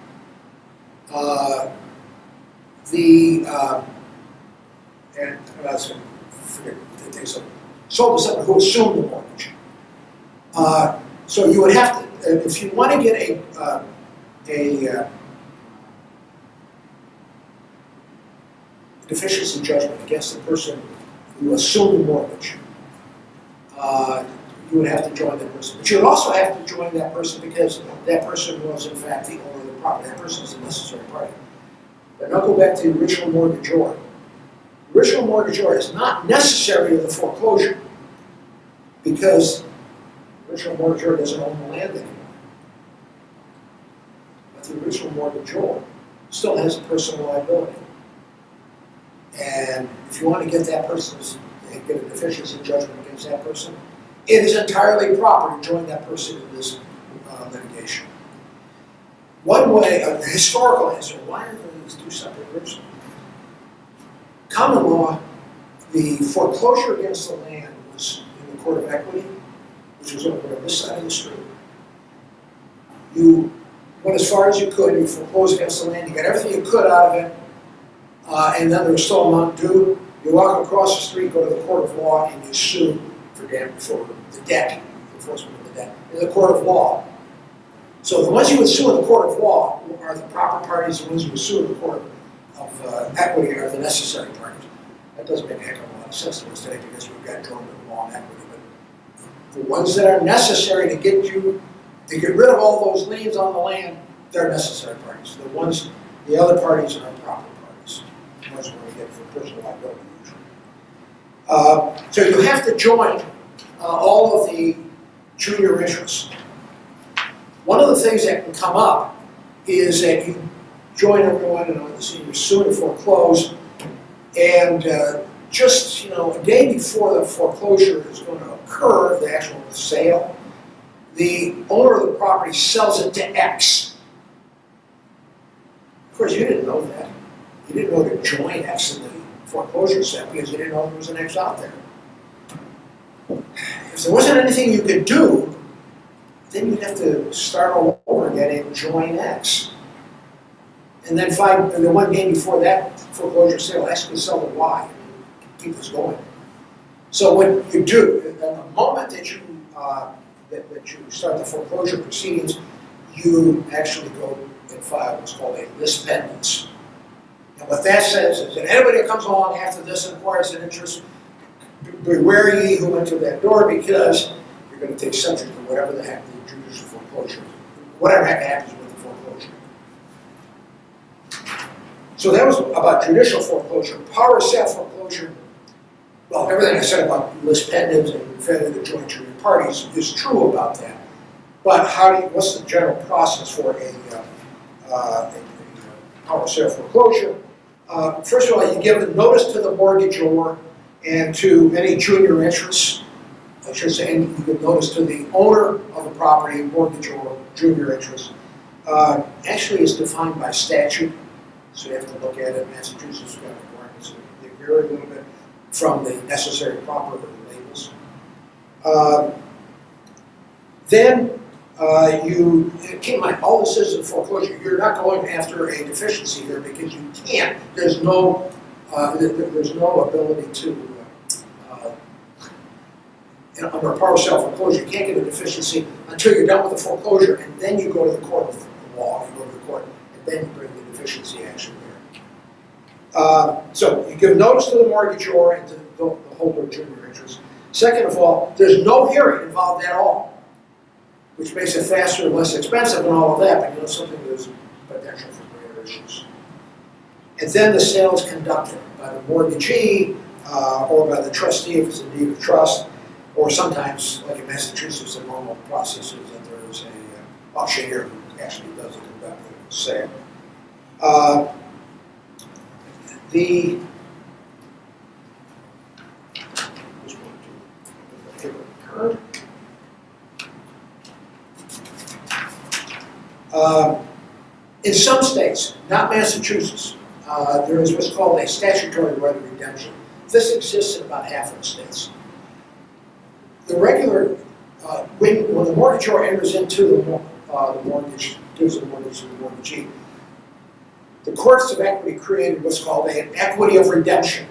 Sold to someone who assumed the mortgage. So you would have to, if you want to get a deficiency judgment against the person who assumed the mortgage, you would have to join that person. But you would also have to join that person because that person was in fact the owner of the property. That person is a necessary party. But now go back to the original mortgagor. The original mortgagor is not necessary to the foreclosure because the original mortgagor doesn't own the land anymore. But the original mortgagor still has a personal liability. And if you want to get that person's, get a deficiency judgment against that person, it is entirely proper to join that person in this litigation. One way, a historical answer, why are these two separate groups? Common law, the foreclosure against the land was in the court of equity, which was over on this side of the street. You went as far as you could, you foreclosed against the land, you got everything you could out of it, and then there was still amount due. You walk across the street, go to the court of law, and you sue for the debt, enforcement of the debt, in the court of law. So the ones you would sue in the court of law are the proper parties, the ones you would sue in the court of equity are the necessary parties. That doesn't make a heck of a lot of sense to us today because we've got joint law and equity. But the ones that are necessary to get rid of all those liens on the land, they're necessary parties. The other parties are proper parties. That's what we get for personal liability usually. So you have to join all of the junior interests. One of the things that can come up is that you join everyone and you're suing to foreclose, and just a day before the foreclosure is going to occur, the actual sale, the owner of the property sells it to X. Of course, you didn't know that. You didn't know to join X in the foreclosure sale because you didn't know there was an X out there. If there wasn't anything you could do, then you'd have to start all over again and join X. And then the one day before that foreclosure sale, X could sell to Y and keep this going. So what you do, at the moment that you start the foreclosure proceedings, you actually go and file what's called a lis pendens. And what that says is that anybody that comes along after this and acquires an interest, beware ye who enter that door, because you're going to take subject to whatever the heck the judicial foreclosure, whatever heck happens with the foreclosure. So that was about judicial foreclosure. Power of sale foreclosure, well, everything I said about lis pendens and failure to join junior parties is true about that. But what's the general process for a power of sale foreclosure? First of all, you give a notice to the mortgagor and to any junior interests. I should say, and you give notice to the owner of the property, mortgagor, junior interest. Actually, it's defined by statute, so you have to look at it. Massachusetts got requirements that vary a little bit from the necessary proper labels. Then keep in mind, all this is in foreclosure. You're not going after a deficiency here because you can't. There's no ability to, under a power of sale foreclosure, you can't get a deficiency until you're done with the foreclosure, and then you go to the court of law, you go to the court, and then you bring the deficiency action there. So you give notice to the mortgagor and to the holder of junior interest. Second of all, there's no hearing involved at all, which makes it faster and less expensive and all of that, but something there's potential for greater issues. And then the sale is conducted by the mortgagee or by the trustee if it's a deed of trust, or sometimes, like in Massachusetts, the normal process is that there is a auctioneer who actually does the conducting of the sale. In some states, not Massachusetts, there is what's called a statutory right of redemption. This exists in about half of the states. The regular, when the mortgagor enters into the mortgage, gives the mortgage to the mortgagee, the courts of equity created what's called an equity of redemption.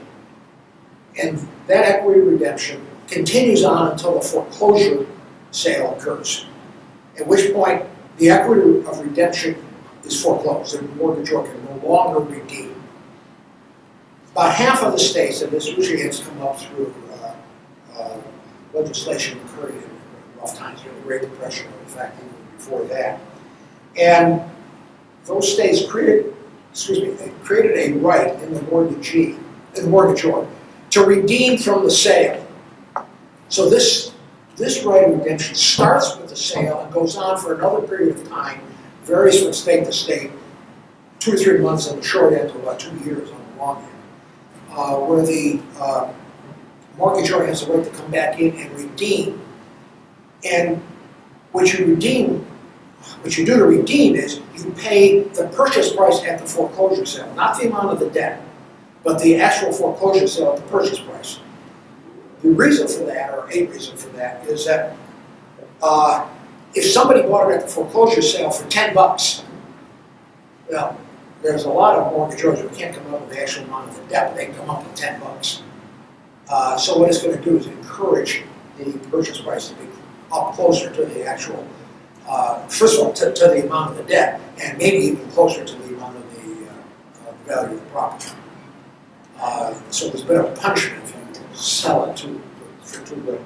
And that equity of redemption continues on until the foreclosure sale occurs, at which point the equity of redemption is foreclosed, and the mortgagor can no longer redeem. About half of the states, and this usually has come up through legislation occurring in rough times during the Great Depression, or in fact even before that, and those states created a right in the mortgagor to redeem from the sale. So this right of redemption starts with the sale and goes on for another period of time, varies from state to state, 2 or 3 months on the short end to about 2 years on the long end, where the mortgagor has the right to come back in and redeem. And what you do to redeem is you pay the purchase price at the foreclosure sale, not the amount of the debt, but the actual foreclosure sale at the purchase price. The reason for that, or a reason for that, is that if somebody bought it at the foreclosure sale for $10, well, there's a lot of mortgagors who can't come up with the actual amount of the debt, but they can come up with $10. So what it's going to do is encourage the purchase price to be up closer to the actual, first of all, to the amount of the debt, and maybe even closer to the amount of the value of the property. So there's a bit of a punishment if you sell it for too little.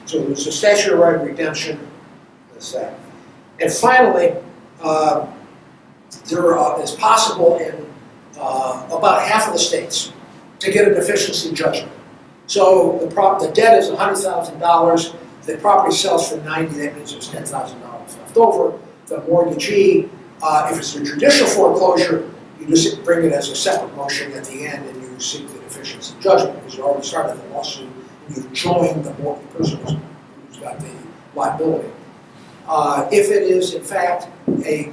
So there's a statute of right of redemption. That's that. And finally, there is possible in about half of the states to get a deficiency judgment. So the debt is $100,000. The property sells for $90,000. That means there's $10,000 left over. The mortgagee, if it's a judicial foreclosure, you just bring it as a separate motion at the end, and you seek the deficiency judgment because you already started the lawsuit and you've joined the person who's got the liability. If it is in fact a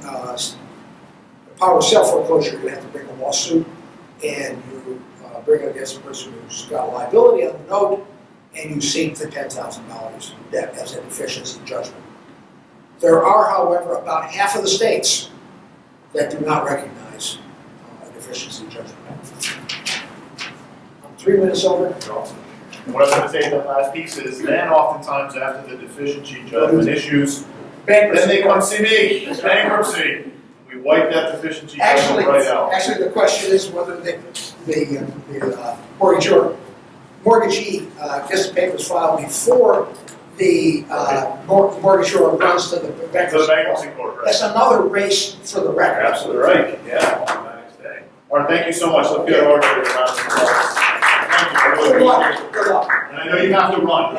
power of sale foreclosure, you have to bring a lawsuit and you bring it against the person who's got liability on the note, and you seek the $10,000 debt as a deficiency judgment. There are, however, about half of the states that do not recognize a deficiency judgment. I'm 3 minutes over. What I was going to say, the last piece is then oftentimes after the deficiency judgment issues, Bankruptcy. then they come see me, bankruptcy. We wipe that deficiency judgment right out. Actually, the question is whether the mortgagee gets the papers filed before the mortgagor runs to the bankruptcy court. Right. That's another race for the record. Absolutely right. Yeah. On the next day. All right. Thank you so much. Let's get our order. Thank you. Good luck. Good luck. And I know you have to run.